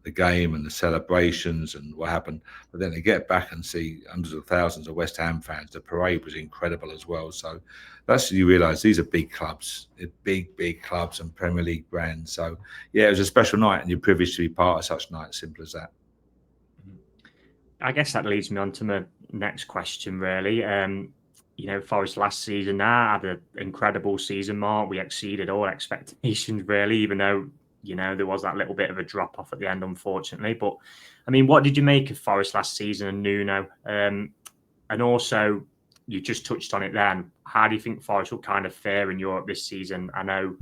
the game and the celebrations and what happened. But then to get back and see hundreds of thousands of West Ham fans, the parade was incredible as well. So that's when you realise these are big clubs, big clubs and Premier League brands. So yeah, it was a special night, and you're privileged to be part of such night. Simple as that. I guess that leads me on to my next question, really. Forest last season now had an incredible season, Mark. We exceeded all expectations, really, even though there was that little bit of a drop off at the end, unfortunately. But I mean, what did you make of Forest last season and Nuno? And also, you just touched on it then. How do you think Forest will kind of fare in Europe this season? I know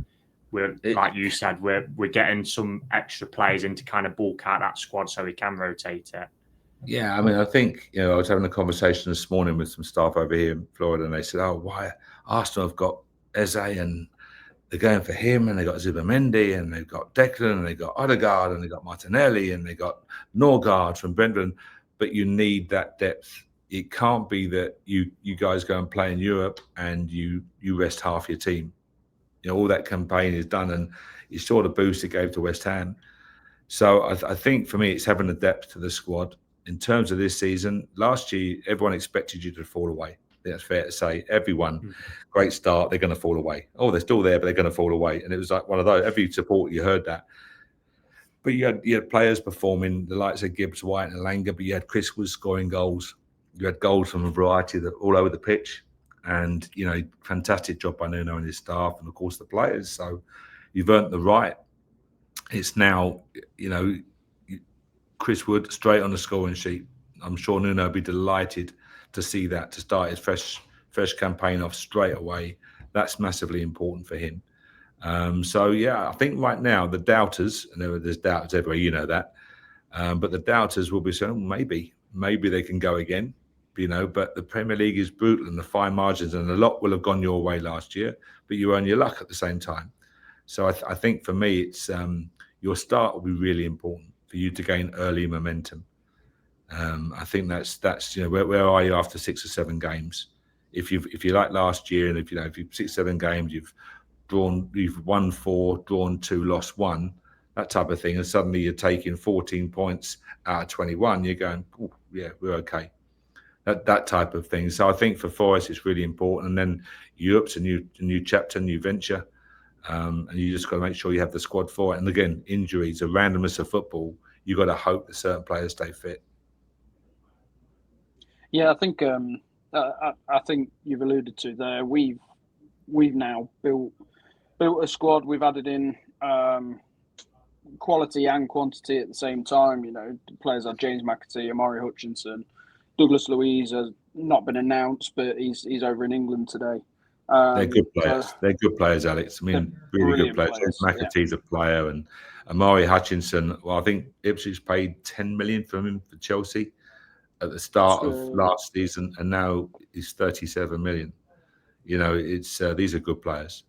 like you said, we're getting some extra players in to kind of bulk out that squad so we can rotate it. Yeah, I mean, I think, I was having a conversation this morning with some staff over here in Florida, and they said, why Arsenal have got Eze and they're going for him, and they got Zubamendi, and they've got Declan, and they've got Odegaard, and they've got Martinelli, and they got Norgard from Brentford. But you need that depth. It can't be that you guys go and play in Europe and you rest half your team. All that campaign is done, and you saw the boost it gave to West Ham. So I think for me, it's having the depth to the squad. In terms of this season, last year, everyone expected you to fall away. I think that's fair to say. Everyone, great start, they're going to fall away. Oh, they're still there, but they're going to fall away. And it was like one of those, every support, you heard that. But you had players performing, the likes of Gibbs, White and Langer, but you had Chris was scoring goals. You had goals from a variety all over the pitch. And, fantastic job by Nuno and his staff and, of course, the players. So you've earned the right. It's now, Chris Wood straight on the scoring sheet. I'm sure Nuno will be delighted to see that, to start his fresh campaign off straight away. That's massively important for him. So yeah, I think right now the doubters, and there's doubters everywhere, you know that, but the doubters will be saying, oh, maybe they can go again, But the Premier League is brutal and the fine margins, and a lot will have gone your way last year, but you earn your luck at the same time. So I think for me, it's your start will be really important for you to gain early momentum. I think that's where are you after 6 or 7 games? If you like last year, and if you've 6, 7 games, you've won 4, drawn 2, lost 1, that type of thing, and suddenly you're taking 14 points out of 21, you're going, oh, yeah, we're okay. That type of thing. So I think for Forest it's really important, and then Europe's a new chapter, new venture, and you just got to make sure you have the squad for it. And again, injuries, the randomness of football, you got to hope that certain players stay fit. Yeah, I think you've alluded to there. We've now built a squad. We've added in quality and quantity at the same time. Players like James McAtee, Amari Hutchinson, Douglas Luiz has not been announced, but he's over in England today. They're good players. They're good players, Alex. I mean, really good players. McAtee's a player, and Amari Hutchinson. Well, I think Ipswich paid 10 million for him for Chelsea at the start of last season, and now he's 37 million. It's these are good players.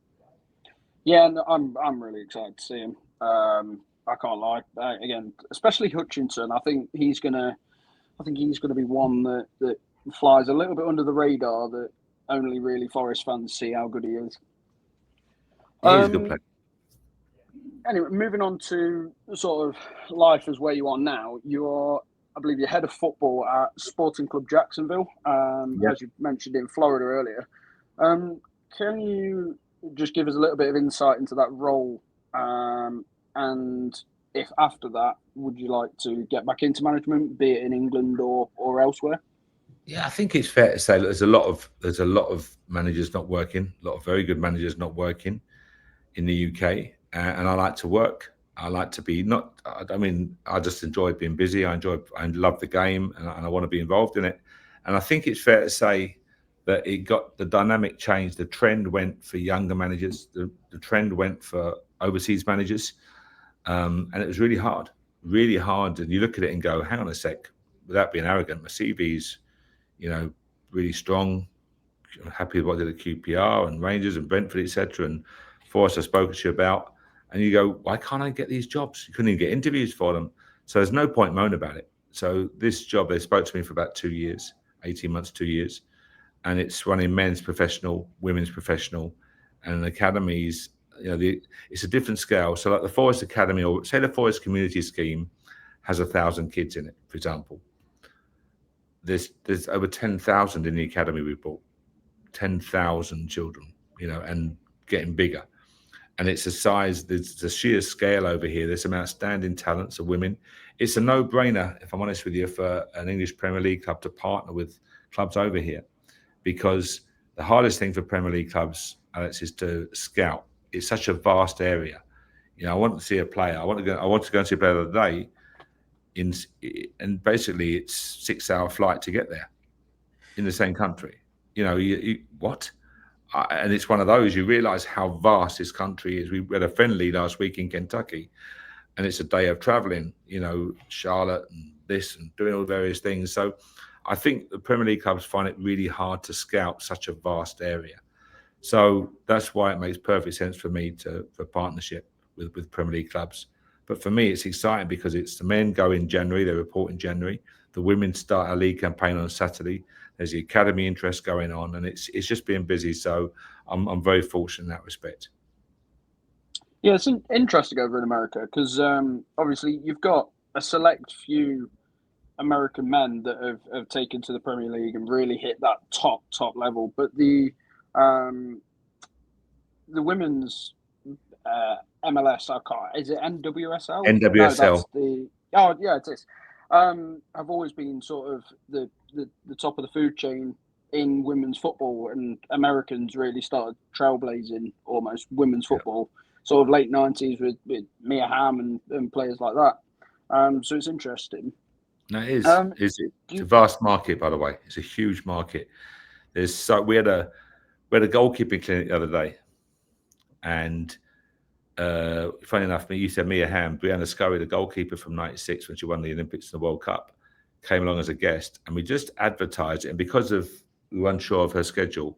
Yeah, and I'm really excited to see him. I can't lie. Again, especially Hutchinson. I think he's gonna be one that flies a little bit under the radar. That only really Forest fans see how good he is. He's a good player. Anyway, moving on to sort of life as where you are now. I believe you're head of football at Sporting Club Jacksonville, as you mentioned in Florida earlier. Can you just give us a little bit of insight into that role? And if after that, would you like to get back into management, be it in England or elsewhere? Yeah, I think it's fair to say that there's a lot of managers not working, a lot of very good managers not working in the UK, and I like to work. I like to be I just enjoy being busy. I love the game, and I want to be involved in it. And I think it's fair to say that the dynamic changed. The trend went for younger managers. The trend went for overseas managers, and it was really hard. And you look at it and go, hang on a sec, without being arrogant, my CV's, really strong. I'm happy with what I did at QPR and Rangers and Brentford, etc. And Forest I've spoken to you about. And you go, why can't I get these jobs? You couldn't even get interviews for them. So there's no point moaning about it. So this job, they spoke to me for about 2 years, 18 months, 2 years. And it's running men's professional, women's professional, and academies. It's a different scale. So like the Forest Academy, or say the Forest Community Scheme has 1,000 kids in it, for example. There's over 10,000 in the academy we bought. 10,000 children, and getting bigger. And it's a size, there's a sheer scale over here. There's some outstanding talents of women. It's a no-brainer, if I'm honest with you, for an English Premier League club to partner with clubs over here, because the hardest thing for Premier League clubs, Alex, is to scout. It's such a vast area. I want to see a player. I want to go and see a player the other day, and basically it's 6-hour flight to get there in the same country. What? And it's one of those, you realise how vast this country is. We had a friendly last week in Kentucky, and it's a day of travelling, Charlotte and this and doing all various things. So I think the Premier League clubs find it really hard to scout such a vast area. So that's why it makes perfect sense for me for partnership with Premier League clubs. But for me, it's exciting because it's the men go in January, they report in January. The women start a league campaign on Saturday. There's the academy interest going on, and it's just being busy. So I'm very fortunate in that respect. Yeah, it's interesting over in America because obviously you've got a select few American men that have taken to the Premier League and really hit that top level. But the women's MLS, is it NWSL? NWSL. No, it is. Have always been sort of the top of the food chain in women's football, and Americans really started trailblazing almost women's football, sort of late 90s with Mia Hamm and players like that. So it's interesting. No, it is. It's a vast market, by the way. It's a huge market. We had a goalkeeping clinic the other day, and funny enough, you said Mia Hamm, Brianna Scurry, the goalkeeper from '96 when she won the Olympics and the World Cup, came along as a guest, and we just advertised it. And because we were unsure of her schedule,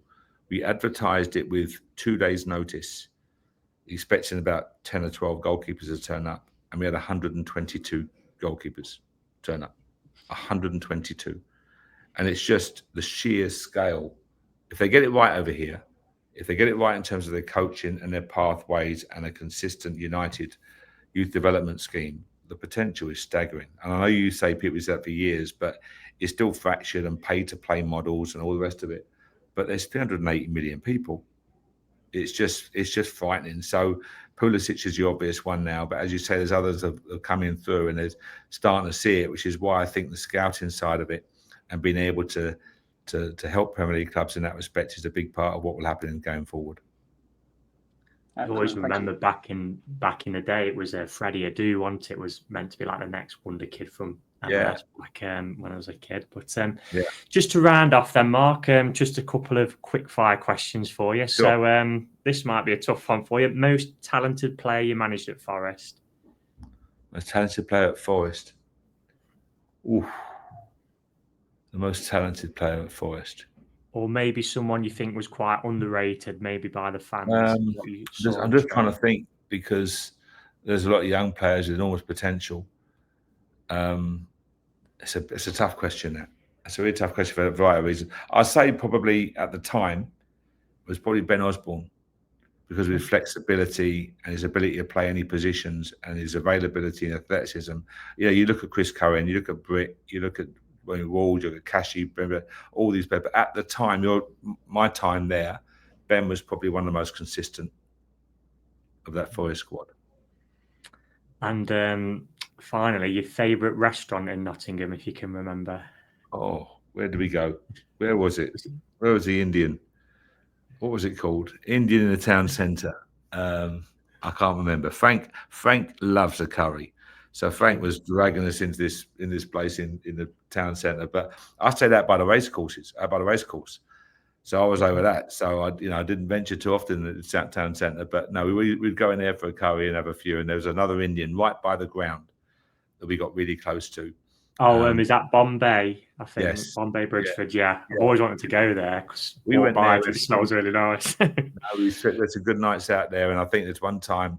we advertised it with 2 days' notice, expecting about 10 or 12 goalkeepers to turn up, and we had 122 goalkeepers turn up. 122. And it's just the sheer scale. If they get it right over here, if they get it right in terms of their coaching and their pathways and a consistent, united youth development scheme, the potential is staggering. And I know you say people say that for years, but it's still fractured and pay-to-play models and all the rest of it. But there's 380 million people. It's just frightening. So Pulisic is the obvious one now, but as you say, there's others that are coming through and they're starting to see it, which is why I think the scouting side of it and being able to help Premier League clubs in that respect is a big part of what will happen going forward. I always remember back in the day, it was Freddie Adu, wasn't it? It was meant to be like the next wonder kid from MLS back when I was a kid. But just to round off then, Mark, just a couple of quick fire questions for you. Sure. So this might be a tough one for you. Most talented player you managed at Forest? Most talented player at Forest? Ooh. The most talented player at Forest. Or maybe someone you think was quite underrated, maybe by the fans. I'm just trying to think, because there's a lot of young players with enormous potential. It's a tough question. That it's a really tough question for a variety of reasons. I'd say probably at the time was probably Ben Osborne, because of his flexibility and his ability to play any positions and his availability and athleticism. You look at Chris Curran, you look at Britt, you look at Wayne Ward, you look at Kashi, all these players. But at the time, my time there, Ben was probably one of the most consistent of that Forest squad. And finally, your favourite restaurant in Nottingham, if you can remember. Oh, where did we go? Where was it? Where was the Indian? What was it called? Indian in the town centre. I can't remember. Frank loves a curry. So Frank was dragging us into this place in the town centre. But I stayed out by the racecourse. So I was over that. So I didn't venture too often in the town centre. But no, we'd go in there for a curry and have a few. And there was another Indian right by the ground that we got really close to. Oh, is that Bombay? I think. Yes. Bombay Bridgeford. Yeah. I've always wanted to go there because we went by. It smells really nice. There's some good nights out there, and I think there's one time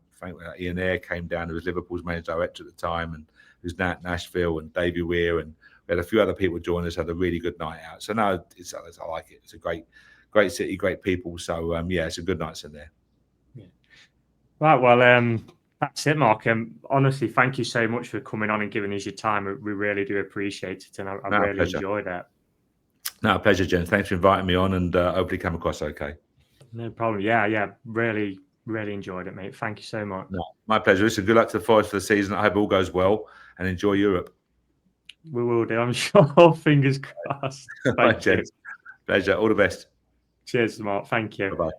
Ian Eyre came down, who was Liverpool's managing director at the time, and who's now at Nashville, and Davey Weir, and we had a few other people join us. Had a really good night out. So no, I like it. It's a great city, great people. So it's a good nights in there. Yeah. Right. Well, that's it, Mark. Honestly, thank you so much for coming on and giving us your time. We really do appreciate it, and I really enjoyed it. No, pleasure, Jen. Thanks for inviting me on, and hopefully come across okay. No problem. Yeah. Really, really enjoyed it, mate. Thank you so much. No, my pleasure. Listen, good luck to the Forest for the season. I hope all goes well, and enjoy Europe. We will do, I'm sure. Fingers crossed. Thank you. Pleasure. All the best. Cheers, Mark. Thank you. Bye-bye.